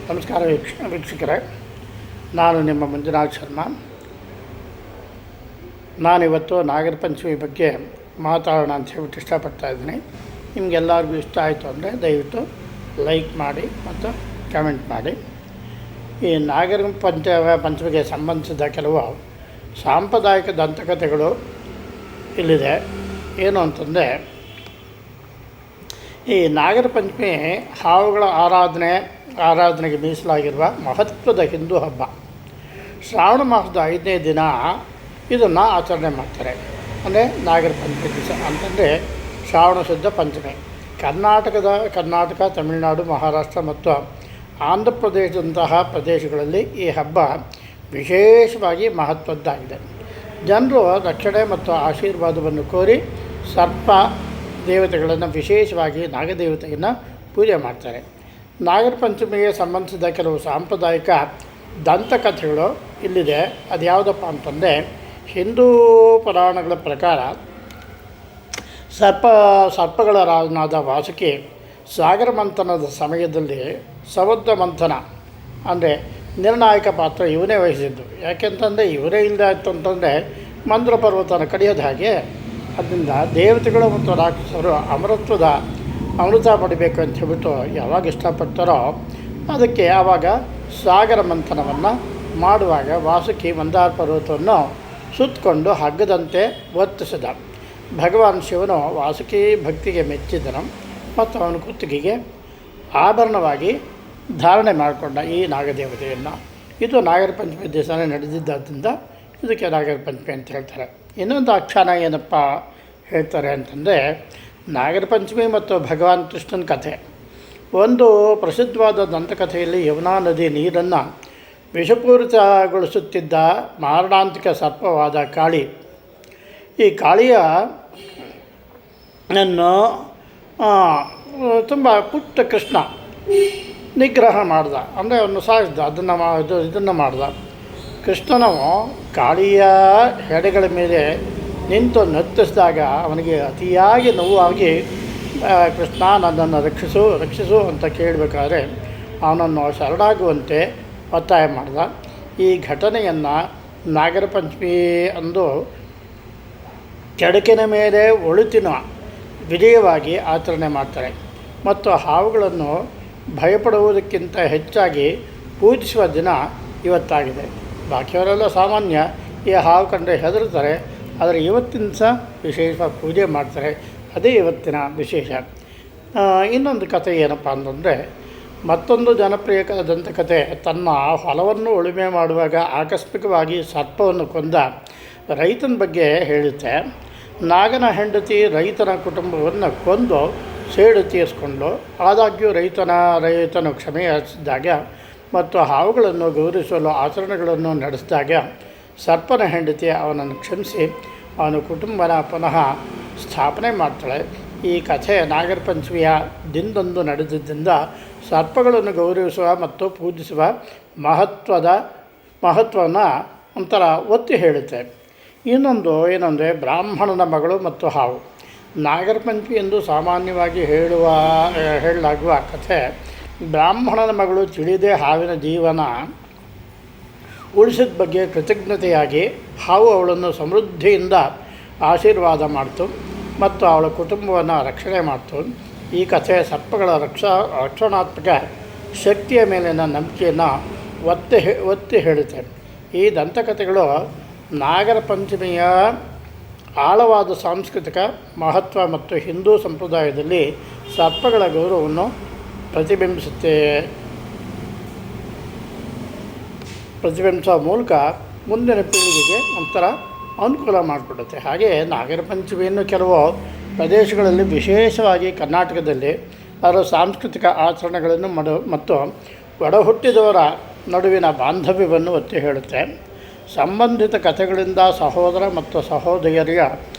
ನಮಸ್ಕಾರ ವೀಕ್ಷಕರೇ, ನಾನು ನಿಮ್ಮ ಮಂಜುನಾಥ್ ಶರ್ಮಾ. ನಾನಿವತ್ತು ನಾಗರ ಪಂಚಮಿ ಬಗ್ಗೆ ಮಾತಾಡೋಣ ಅಂತ ಹೇಳ್ಬಿಟ್ಟು ಇಷ್ಟಪಡ್ತಾ ಇದ್ದೀನಿ. ನಿಮಗೆಲ್ಲರಿಗೂ ಇಷ್ಟ ಆಯಿತು ಅಂದರೆ ದಯವಿಟ್ಟು ಲೈಕ್ ಮಾಡಿ ಮತ್ತು ಕಮೆಂಟ್ ಮಾಡಿ. ಈ ನಾಗರ ಪಂಚಮಿಗೆ ಸಂಬಂಧಿಸಿದ ಕೆಲವು ಸಾಂಪ್ರದಾಯಿಕ ದಂತಕಥೆಗಳು ಇಲ್ಲಿದೆ. ಏನು ಅಂತಂದರೆ, ಈ ನಾಗರ ಪಂಚಮಿ ಹಾವುಗಳ ಆರಾಧನೆಗೆ ಮೀಸಲಾಗಿರುವ ಮಹತ್ವದ ಹಿಂದೂ ಹಬ್ಬ. ಶ್ರಾವಣ ಮಾಸದ 5ನೇ ದಿನ ಇದನ್ನು ಆಚರಣೆ ಮಾಡ್ತಾರೆ. ಅಂದರೆ ನಾಗರ ಪಂಚಮಿ ದಿವಸ ಅಂತಂದರೆ ಶ್ರಾವಣ ಶುದ್ಧ ಪಂಚಮಿ. ಕರ್ನಾಟಕ, ತಮಿಳುನಾಡು, ಮಹಾರಾಷ್ಟ್ರ ಮತ್ತು ಆಂಧ್ರ ಪ್ರದೇಶದಂತಹ ಪ್ರದೇಶಗಳಲ್ಲಿ ಈ ಹಬ್ಬ ವಿಶೇಷವಾಗಿ ಮಹತ್ವದ್ದಾಗಿದೆ. ಜನರು ರಕ್ಷಣೆ ಮತ್ತು ಆಶೀರ್ವಾದವನ್ನು ಕೋರಿ ಸರ್ಪ ದೇವತೆಗಳನ್ನು, ವಿಶೇಷವಾಗಿ ನಾಗದೇವತೆಯನ್ನು ಪೂಜೆ ಮಾಡ್ತಾರೆ. ನಾಗರ ಪಂಚಮಿಗೆ ಸಂಬಂಧಿಸಿದ ಕೆಲವು ಸಾಂಪ್ರದಾಯಿಕ ದಂತಕಥೆಗಳು ಇಲ್ಲಿದೆ. ಅದು ಯಾವುದಪ್ಪ ಅಂತಂದರೆ, ಹಿಂದೂ ಪುರಾಣಗಳ ಪ್ರಕಾರ ಸರ್ಪಗಳ ರಾಜನಾದ ವಾಸುಕಿ ಸಾಗರ ಮಂಥನದ ಸಮಯದಲ್ಲಿ ಸಮುದ್ರ ಮಂಥನ ಅಂದರೆ ನಿರ್ಣಾಯಕ ಪಾತ್ರ ಇವನೇ ವಹಿಸಿದ್ದು. ಯಾಕೆಂತಂದರೆ ಇವರೇ ಇಲ್ಲದೆ ಆಯಿತು ಅಂತಂದರೆ ಮಂದ್ರ ಪರ್ವತನ ಕಡಿಯೋದು ಹಾಗೆ. ಅದರಿಂದ ದೇವತೆಗಳು ಮತ್ತು ರಾಕ್ಷಸರು ಅಮೃತ ಪಡಿಬೇಕು ಅಂತ ಹೇಳ್ಬಿಟ್ಟು ಯಾವಾಗ ಇಷ್ಟಪಡ್ತಾರೋ ಅದಕ್ಕೆ ಆವಾಗ ಸಾಗರ ಮಂಥನವನ್ನು ಮಾಡುವಾಗ ವಾಸುಕಿ ಮಂದಾರ ಪರ್ವತವನ್ನು ಸುತ್ತಕೊಂಡು ಹಗ್ಗದಂತೆ ವರ್ತಿಸಿದ. ಭಗವಾನ್ ಶಿವನು ವಾಸುಕಿ ಭಕ್ತಿಗೆ ಮೆಚ್ಚಿದನು ಮತ್ತು ಅವನ ಕುತ್ತಿಗೆಗೆ ಆಭರಣವಾಗಿ ಧಾರಣೆ ಮಾಡಿಕೊಂಡ ಈ ನಾಗದೇವತೆಯನ್ನು. ಇದು ನಾಗರ ಪಂಚಮಿ ದಿವಸನೇ ನಡೆದಿದ್ದರಿಂದ ಇದಕ್ಕೆ ನಾಗರ ಪಂಚಮಿ ಅಂತ ಹೇಳ್ತಾರೆ. ಇನ್ನೊಂದು ಆಖ್ಯಾನ ಏನಪ್ಪ ಹೇಳ್ತಾರೆ ಅಂತಂದರೆ, ನಾಗರ ಪಂಚಮಿ ಮತ್ತು ಭಗವಾನ್ ಕೃಷ್ಣನ ಕಥೆ. ಒಂದು ಪ್ರಸಿದ್ಧವಾದ ದಂತಕಥೆಯಲ್ಲಿ ಯಮುನಾ ನದಿ ನೀರನ್ನು ವಿಷಪೂರಿತಗೊಳಿಸುತ್ತಿದ್ದ ಮಾರಣಾಂತಿಕ ಸರ್ಪವಾದ ಕಾಳಿ. ಈ ಕಾಳಿಯನ್ನು ತುಂಬ ಪುಟ್ಟ ಕೃಷ್ಣ ನಿಗ್ರಹ ಮಾಡ್ದ, ಅಂದರೆ ಅವನು ಸಾಯಿಸ್ದ, ಇದನ್ನು ಮಾಡ್ದ. ಕೃಷ್ಣನು ಕಾಳಿಯ ಹೆಡೆಗಳ ಮೇಲೆ ನಿಂತು ನರ್ತಿಸಿದಾಗ ಅವನಿಗೆ ಅತಿಯಾಗಿ ನೋವಾಗಿ, ಕೃಷ್ಣ ನನ್ನನ್ನು ರಕ್ಷಿಸು ಅಂತ ಕೇಳಬೇಕಾದ್ರೆ ಅವನನ್ನು ಶರಣಾಗುವಂತೆ ಒತ್ತಾಯ ಮಾಡ್ದ. ಈ ಘಟನೆಯನ್ನು ನಾಗರ ಪಂಚಮಿ ಅಂದು ಕೆಡಕಿನ ಮೇಲೆ ಒಳಿತಿನ ವಿಜಯವಾಗಿ ಆಚರಣೆ ಮಾಡ್ತಾರೆ ಮತ್ತು ಹಾವುಗಳನ್ನು ಭಯಪಡುವುದಕ್ಕಿಂತ ಹೆಚ್ಚಾಗಿ ಪೂಜಿಸುವ ದಿನ ಇವತ್ತಾಗಿದೆ. ಬಾಕಿಯವರೆಲ್ಲ ಸಾಮಾನ್ಯ ಈ ಹಾವು ಕಂಡ್ರೆ ಹೆದರ್ತಾರೆ, ಆದರೆ ಇವತ್ತಿನ ಸಹ ವಿಶೇಷವಾಗಿ ಪೂಜೆ ಮಾಡ್ತಾರೆ. ಅದೇ ಇವತ್ತಿನ ವಿಶೇಷ. ಇನ್ನೊಂದು ಕಥೆ ಏನಪ್ಪ ಅಂತಂದರೆ, ಮತ್ತೊಂದು ಜನಪ್ರಿಯ ದಂತಕಥೆ ತನ್ನ ಹೊಲವನ್ನು ಉಳುಮೆ ಮಾಡುವಾಗ ಆಕಸ್ಮಿಕವಾಗಿ ಸರ್ಪವನ್ನು ಕೊಂದ ರೈತನ ಬಗ್ಗೆ ಹೇಳುತ್ತೆ. ನಾಗನ ಹೆಂಡತಿ ರೈತನ ಕುಟುಂಬವನ್ನು ಕೊಂದು ಸೇಡು ತೀರಿಸ್ಕೊಂಡು ಆದಾಗ್ಯೂ ರೈತನು ಕ್ಷಮೆ ಯಾಚಿಸಿದಾಗ ಮತ್ತು ಹಾವುಗಳನ್ನು ಗೌರವಿಸಲು ಆಚರಣೆಗಳನ್ನು ನಡೆಸಿದಾಗ ಸರ್ಪನ ಹೆಂಡತಿ ಅವನನ್ನು ಕ್ಷಮಿಸಿ ಅವನ ಕುಟುಂಬನ ಪುನಃ ಸ್ಥಾಪನೆ ಮಾಡ್ತಾಳೆ. ಈ ಕಥೆ ನಾಗರ ಪಂಚಮಿಯ ದಿನದಂದು ನಡೆದಿದ್ದರಿಂದ ಸರ್ಪಗಳನ್ನು ಗೌರವಿಸುವ ಮತ್ತು ಪೂಜಿಸುವ ಮಹತ್ವವನ್ನು ಒಂಥರ ಒತ್ತಿ ಹೇಳುತ್ತೆ. ಇನ್ನೊಂದು ಏನಂದರೆ, ಬ್ರಾಹ್ಮಣನ ಮಗಳು ಮತ್ತು ಹಾವು. ನಾಗರ ಪಂಚಮಿ ಎಂದು ಸಾಮಾನ್ಯವಾಗಿ ಹೇಳಲಾಗುವ ಕಥೆ, ಬ್ರಾಹ್ಮಣನ ಮಗಳು ತಿಳಿದೇ ಹಾವಿನ ಜೀವನ ಉಳಿಸಿದ ಬಗ್ಗೆ ಕೃತಜ್ಞತೆಯಾಗಿ ಹಾವು ಅವಳನ್ನು ಸಮೃದ್ಧಿಯಿಂದ ಆಶೀರ್ವಾದ ಮಾಡ್ತು ಮತ್ತು ಅವಳ ಕುಟುಂಬವನ್ನು ರಕ್ಷಣೆ ಮಾಡ್ತು. ಈ ಕಥೆ ಸರ್ಪಗಳ ರಕ್ಷಣಾತ್ಮಕ ಶಕ್ತಿಯ ಮೇಲಿನ ನಂಬಿಕೆಯನ್ನು ಒತ್ತಿ ಹೇಳುತ್ತೆ. ಈ ದಂತಕಥೆಗಳು ನಾಗರ ಪಂಚಮಿಯ ಆಳವಾದ ಸಾಂಸ್ಕೃತಿಕ ಮಹತ್ವ ಮತ್ತು ಹಿಂದೂ ಸಂಪ್ರದಾಯದಲ್ಲಿ ಸರ್ಪಗಳ ಗೌರವವನ್ನು ಪ್ರತಿಬಿಂಬಿಸುವ ಮೂಲಕ ಮುಂದಿನ ಪೀಳಿಗೆಗೆ ಒಂಥರ ಅನುಕೂಲ ಮಾಡಿಕೊಡುತ್ತೆ. ಹಾಗೆ ನಾಗರ ಪಂಚಮಿಯನ್ನು ಕೆಲವು ಪ್ರದೇಶಗಳಲ್ಲಿ, ವಿಶೇಷವಾಗಿ ಕರ್ನಾಟಕದಲ್ಲಿ, ಅದರ ಸಾಂಸ್ಕೃತಿಕ ಆಚರಣೆಗಳನ್ನು ಮತ್ತು ಒಡಹುಟ್ಟಿದವರ ನಡುವಿನ ಬಾಂಧವ್ಯವನ್ನು ಒತ್ತಿ ಹೇಳುತ್ತೆ. ಸಂಬಂಧಿತ ಕಥೆಗಳಿಂದ ಸಹೋದರ ಮತ್ತು ಸಹೋದರಿಯರ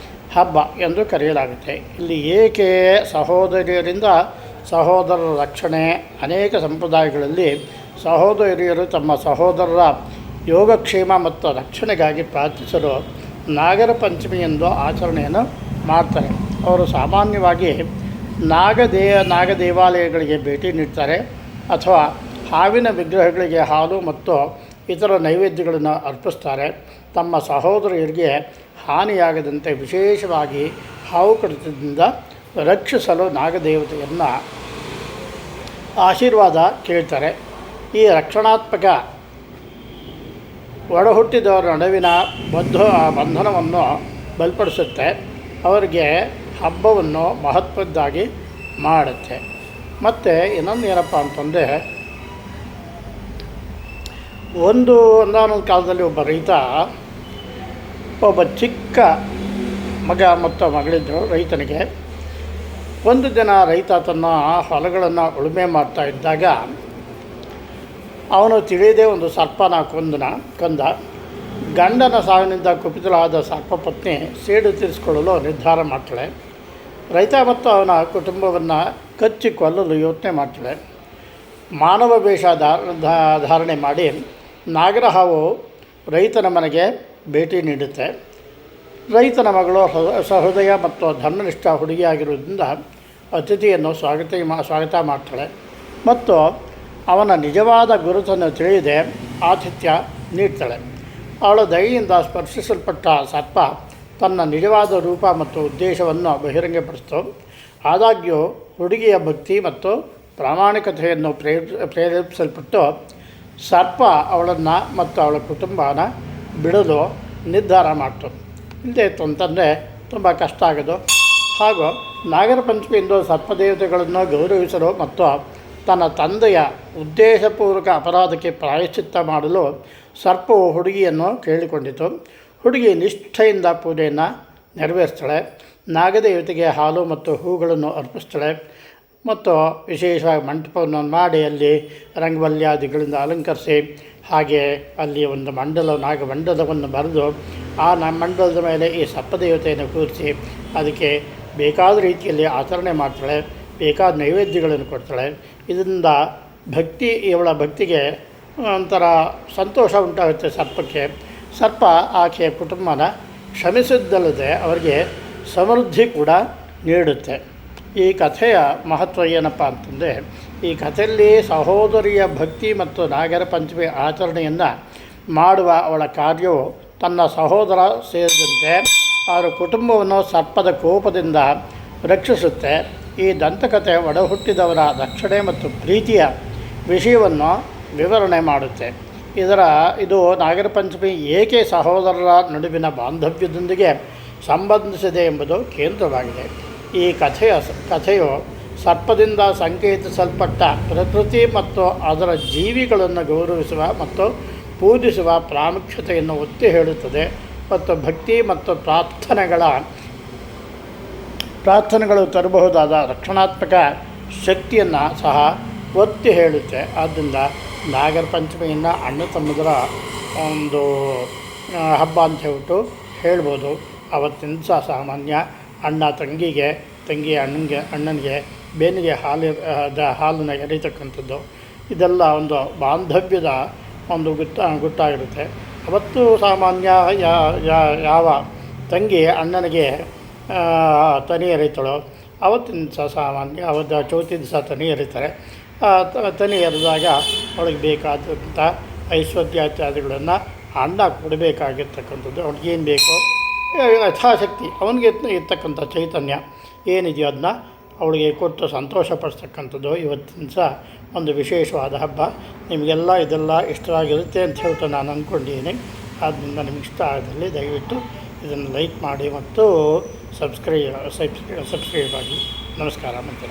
ಹಬ್ಬ ಎಂದು ಕರೆಯಲಾಗುತ್ತೆ. ಇಲ್ಲಿ ಏಕೆ ಸಹೋದರಿಯರಿಂದ ಸಹೋದರರ ರಕ್ಷಣೆ? ಅನೇಕ ಸಂಪ್ರದಾಯಗಳಲ್ಲಿ ಸಹೋದರಿಯರು ತಮ್ಮ ಸಹೋದರರ ಯೋಗಕ್ಷೇಮ ಮತ್ತು ರಕ್ಷಣೆಗಾಗಿ ಪ್ರಾರ್ಥಿಸಲು ನಾಗರ ಪಂಚಮಿ ಎಂದು ಆಚರಣೆಯನ್ನು ಮಾಡ್ತಾರೆ. ಅವರು ಸಾಮಾನ್ಯವಾಗಿ ನಾಗ ದೇವಾಲಯಗಳಿಗೆ ಭೇಟಿ ನೀಡ್ತಾರೆ ಅಥವಾ ಹಾವಿನ ವಿಗ್ರಹಗಳಿಗೆ ಹಾಲು ಮತ್ತು ಇತರ ನೈವೇದ್ಯಗಳನ್ನು ಅರ್ಪಿಸ್ತಾರೆ. ತಮ್ಮ ಸಹೋದರಿಯರಿಗೆ ಹಾನಿಯಾಗದಂತೆ ವಿಶೇಷವಾಗಿ ಹಾವು ಕಡಿತದಿಂದ ರಕ್ಷಿಸಲು ನಾಗದೇವತೆಯನ್ನು ಆಶೀರ್ವಾದ ಕೇಳ್ತಾರೆ. ಈ ರಕ್ಷಣಾತ್ಮಕ ಒಡಹುಟ್ಟಿದವರ ನಡುವಿನ ಬಂಧನವನ್ನು ಬಲಪಡಿಸುತ್ತೆ. ಅವರಿಗೆ ಹಬ್ಬವನ್ನು ಮಹತ್ವದ್ದಾಗಿ ಮಾಡುತ್ತೆ. ಮತ್ತು ಇನ್ನೊಂದು ಏನಪ್ಪ ಅಂತಂದರೆ, ಒಂದಾನೊಂದು ಕಾಲದಲ್ಲಿ ಒಬ್ಬ ರೈತ, ಒಬ್ಬ ಚಿಕ್ಕ ಮಗ ಮತ್ತು ಮಗಳಿದ್ದರು ರೈತನಿಗೆ. ಒಂದು ದಿನ ರೈತ ತನ್ನ ಹೊಲಗಳನ್ನು ಉಳುಮೆ ಮಾಡ್ತಾ ಇದ್ದಾಗ ಅವನು ತಿಳಿಯದೇ ಒಂದು ಸರ್ಪನ ಕೊಂದ. ಗಂಡನ ಸಾವಿನಿಂದ ಕುಪಿತಳಾದ ಸರ್ಪಪತ್ನಿ ಸೇಡು ತೀರಿಸಿಕೊಳ್ಳಲು ನಿರ್ಧಾರ ಮಾಡ್ತಾಳೆ. ರೈತ ಮತ್ತು ಅವನ ಕುಟುಂಬವನ್ನು ಕಚ್ಚಿ ಕೊಲ್ಲಲು ಯೋಚನೆ ಮಾಡ್ತಾಳೆ. ಮಾನವ ವೇಷ ಧಾರಣೆ ಮಾಡಿ ನಾಗರಹಾವು ರೈತನ ಮನೆಗೆ ಭೇಟಿ ನೀಡುತ್ತೆ. ರೈತನ ಮಗಳು ಸಹೃದಯ ಮತ್ತು ಧರ್ಮನಿಷ್ಠ ಹುಡುಗಿಯಾಗಿರುವುದರಿಂದ ಅತಿಥಿಯನ್ನು ಸ್ವಾಗತ ಮಾಡ್ತಾಳೆ ಮತ್ತು ಅವನ ನಿಜವಾದ ಗುರುತನ್ನು ತಿಳಿಯದೆ ಆತಿಥ್ಯ ನೀಡ್ತಾಳೆ. ಅವಳ ದಯೆಯಿಂದ ಸ್ಪರ್ಶಿಸಲ್ಪಟ್ಟ ಸರ್ಪ ತನ್ನ ನಿಜವಾದ ರೂಪ ಮತ್ತು ಉದ್ದೇಶವನ್ನು ಬಹಿರಂಗಪಡಿಸಿತು. ಆದಾಗ್ಯೂ ಹುಡುಗಿಯ ಭಕ್ತಿ ಮತ್ತು ಪ್ರಾಮಾಣಿಕತೆಯನ್ನು ಪ್ರೇರೇಪಿಸಲ್ಪಟ್ಟು ಸರ್ಪ ಅವಳನ್ನು ಮತ್ತು ಅವಳ ಕುಟುಂಬನ ಬಿಡಲು ನಿರ್ಧಾರ ಮಾಡ್ತು. ಇಲ್ಲದೇ ಇತ್ತು ಅಂತಂದರೆ ತುಂಬ ಕಷ್ಟ ಆಗೋದು. ಹಾಗೂ ನಾಗರ ಪಂಚಮಿಯಿಂದ ಸರ್ಪದೇವತೆಗಳನ್ನು ಗೌರವಿಸಲು ಮತ್ತು ತನ್ನ ತಂದೆಯ ಉದ್ದೇಶಪೂರ್ವಕ ಅಪರಾಧಕ್ಕೆ ಪ್ರಾಯಶ್ಚಿತ್ತ ಮಾಡಲು ಸರ್ಪವು ಹುಡುಗಿಯನ್ನು ಕೇಳಿಕೊಂಡಿತು. ಹುಡುಗಿ ನಿಷ್ಠೆಯಿಂದ ಪೂಜೆಯನ್ನು ನೆರವೇರಿಸ್ತಾಳೆ. ನಾಗದೇವತೆಗೆ ಹಾಲು ಮತ್ತು ಹೂಗಳನ್ನು ಅರ್ಪಿಸ್ತಾಳೆ ಮತ್ತು ವಿಶೇಷವಾಗಿ ಮಂಟಪವನ್ನು ಮಾಡಿ ಅಲ್ಲಿ ರಂಗವಲ್ಯಾದಿಗಳಿಂದ ಅಲಂಕರಿಸಿ, ಹಾಗೆ ಅಲ್ಲಿ ಒಂದು ನಾಗಮಂಡಲವನ್ನು ಬರೆದು ಆ ಮಂಡಲದ ಮೇಲೆ ಈ ಸರ್ಪದೇವತೆಯನ್ನು ಕೂರಿಸಿ ಅದಕ್ಕೆ ಬೇಕಾದ ರೀತಿಯಲ್ಲಿ ಆಚರಣೆ ಮಾಡ್ತಾಳೆ. ಬೇಕಾದ ನೈವೇದ್ಯಗಳನ್ನು ಕೊಡ್ತಾಳೆ. ಇದರಿಂದ ಇವಳ ಭಕ್ತಿಗೆ ಒಂಥರ ಸಂತೋಷ ಉಂಟಾಗುತ್ತೆ ಸರ್ಪಕ್ಕೆ. ಸರ್ಪ ಆಕೆಯ ಕುಟುಂಬನ ಕ್ಷಮಿಸಿದ್ದಲ್ಲದೆ ಅವರಿಗೆ ಸಮೃದ್ಧಿ ಕೂಡ ನೀಡುತ್ತೆ. ಈ ಕಥೆಯ ಮಹತ್ವ ಏನಪ್ಪ ಅಂತಂದರೆ, ಈ ಕಥೆಯಲ್ಲಿ ಸಹೋದರಿಯ ಭಕ್ತಿ ಮತ್ತು ನಾಗರ ಪಂಚಮಿ ಆಚರಣೆಯನ್ನು ಮಾಡುವ ಅವಳ ಕಾರ್ಯವು ತನ್ನ ಸಹೋದರ ಸೇರಿದಂತೆ ಅವರ ಕುಟುಂಬವನ್ನು ಸರ್ಪದ ಕೋಪದಿಂದ ರಕ್ಷಿಸುತ್ತೆ. ಈ ದಂತಕಥೆ ಒಡಹುಟ್ಟಿದವರ ರಕ್ಷಣೆ ಮತ್ತು ಪ್ರೀತಿಯ ವಿಷಯವನ್ನು ವಿವರಣೆ ಮಾಡುತ್ತೆ. ಇದು ನಾಗರ ಪಂಚಮಿ ಏಕೆ ಸಹೋದರರ ನಡುವಿನ ಬಾಂಧವ್ಯದೊಂದಿಗೆ ಸಂಬಂಧಿಸಿದೆ ಎಂಬುದು ಕೇಂದ್ರವಾಗಿದೆ. ಈ ಕಥೆಯು ಸರ್ಪದಿಂದ ಸಂಕೇತಿಸಲ್ಪಟ್ಟ ಪ್ರಕೃತಿ ಮತ್ತು ಅದರ ಜೀವಿಗಳನ್ನು ಗೌರವಿಸುವ ಮತ್ತು ಪೂಜಿಸುವ ಪ್ರಾಮುಖ್ಯತೆಯನ್ನು ಒತ್ತಿ ಹೇಳುತ್ತದೆ ಮತ್ತು ಭಕ್ತಿ ಮತ್ತು ಪ್ರಾರ್ಥನೆಗಳು ತರಬಹುದಾದ ರಕ್ಷಣಾತ್ಮಕ ಶಕ್ತಿಯನ್ನು ಸಹ ಒತ್ತಿ ಹೇಳುತ್ತೆ. ಆದ್ದರಿಂದ ನಾಗರ ಪಂಚಮಿಯನ್ನು ಅಣ್ಣ ತಮ್ಮದರ ಒಂದು ಹಬ್ಬ ಅಂತ ಹೇಳ್ಬಿಟ್ಟು ಹೇಳ್ಬೋದು. ಅವತ್ತಿನ ದಿವಸ ಸಾಮಾನ್ಯ ಅಣ್ಣ ತಂಗಿಗೆ, ತಂಗಿ ಅಣ್ಣನಿಗೆ ಬೇನಿಗೆ ಹಾಲನ್ನು ಎರೀತಕ್ಕಂಥದ್ದು, ಇದೆಲ್ಲ ಒಂದು ಬಾಂಧವ್ಯದ ಒಂದು ಗುಟ್ಟಾಗಿರುತ್ತೆ. ಅವತ್ತು ಸಾಮಾನ್ಯ ಯಾವ ತಂಗಿ ಅಣ್ಣನಿಗೆ ತನಿ ಎರೀತಾಳೋ ಅವತ್ತಿನ ದಿವಸ ಸಾಮಾನ್ಯ ಚೌತಿ ದಿವಸ ತನಿ ಎರೀತಾರೆ. ತನಿ ಎರೆದಾಗ ಅವಳಿಗೆ ಬೇಕಾದಂಥ ಐಶ್ವರ್ಯಾತ್ಯಾದಿಗಳನ್ನು ಅಣ್ಣ ಕೊಡಬೇಕಾಗಿರ್ತಕ್ಕಂಥದ್ದು. ಅವ್ಳಿಗೇನು ಬೇಕೋ ಯಥಾಶಕ್ತಿ ಅವನಿಗೆ ಇರ್ತಕ್ಕಂಥ ಚೈತನ್ಯ ಏನಿದೆಯೋ ಅದನ್ನ ಅವಳಿಗೆ ಕೊಟ್ಟು ಸಂತೋಷಪಡಿಸ್ತಕ್ಕಂಥದ್ದು ಇವತ್ತಿನ ದಿವಸ ಒಂದು ವಿಶೇಷವಾದ ಹಬ್ಬ. ನಿಮಗೆಲ್ಲ ಇದೆಲ್ಲ ಇಷ್ಟವಾಗಿರುತ್ತೆ ಅಂತ ಹೇಳ್ತಾ ನಾನು ಅಂದ್ಕೊಂಡಿದ್ದೀನಿ. ಆದ್ದರಿಂದ ನಿಮ್ಗೆ ಇಷ್ಟ ಆದಲ್ಲಿ ದಯವಿಟ್ಟು ಇದನ್ನು ಲೈಕ್ ಮಾಡಿ ಮತ್ತು ಸಬ್ಸ್ಕ್ರೈಬ್ ಆಗಿ. ನಮಸ್ಕಾರ ಮತ್ತು